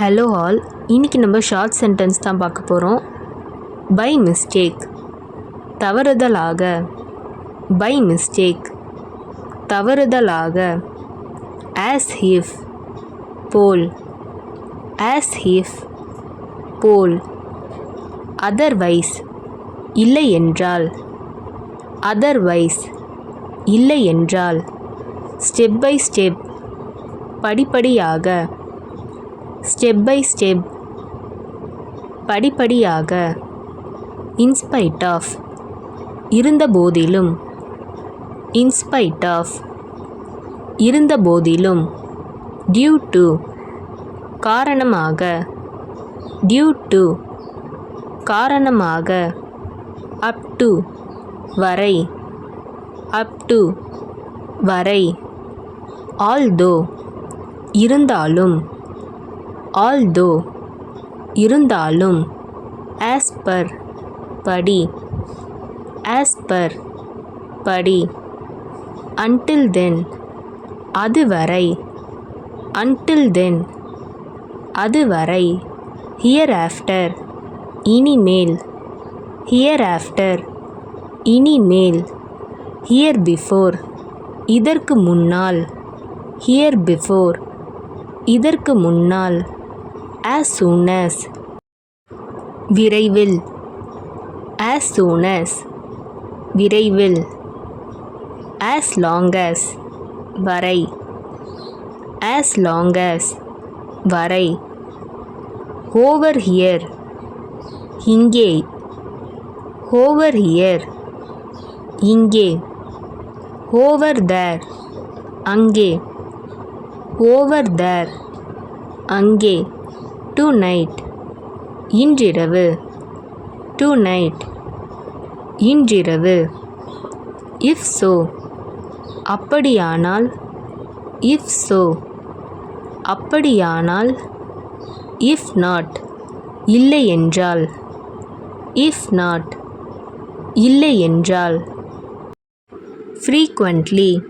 Hello all, இன்றைக்கி நம்ம short sentence தான் பார்க்க போகிறோம். பை மிஸ்டேக், தவறுதலாக. பை மிஸ்டேக், தவறுதலாக. ஆஸ் இஃப், போல். ஆஸ் இஃப், போல். அதர்வைஸ், இல்லை என்றால். அதர்வைஸ், இல்லை என்றால். ஸ்டெப் பை ஸ்டெப், படிப்படியாக. ஸ்டெப் பை ஸ்டெப், படிப்படியாக. இன்ஸ்பைட் ஆஃப், இருந்தபோதிலும். இன்ஸ்பைட் ஆஃப், இருந்தபோதிலும். டியூ டு, காரணமாக. டியூ டு, காரணமாக. அப் டு, வரை. அப் டு, வரை. ஆல்தோ, இருந்தாலும். ஆல்தோ, இருந்தாலும். ஆஸ் பர், படி. ஆஸ் பர், படி. அன்டில் தென், அதுவரை. அன்டில் தென், அதுவரை. ஹியர் ஆஃப்டர், இனிமேல். ஹியர் ஆஃப்டர், இனிமேல். ஹியர் பிஃபோர், இதற்கு முன்னால். ஹியர் பிஃபோர், இதற்கு முன்னால். as soon as, விரைவில். as soon as, விரைவில். as long as, வரை. as long as, வரை. over here, இங்கே. over here, இங்கே. over there, அங்கே. over there, அங்கே. tonight, இன்றிரவு. tonight, இன்றிரவு. if so, அப்படியானால். if so, அப்படியானால். if not, இல்லை என்றால். if not, இல்லை என்றால். frequently,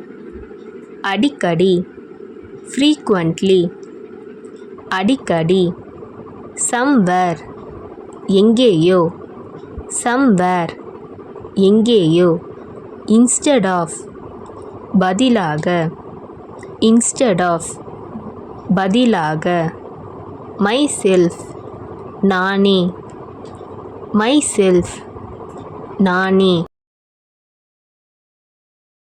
அடிக்கடி. frequently, அடிக்கடி. somewhere, எங்கேயோ. somewhere, எங்கேயோ. instead of, பதிலாக. instead of, பதிலாக. myself, நானே. myself, நானே.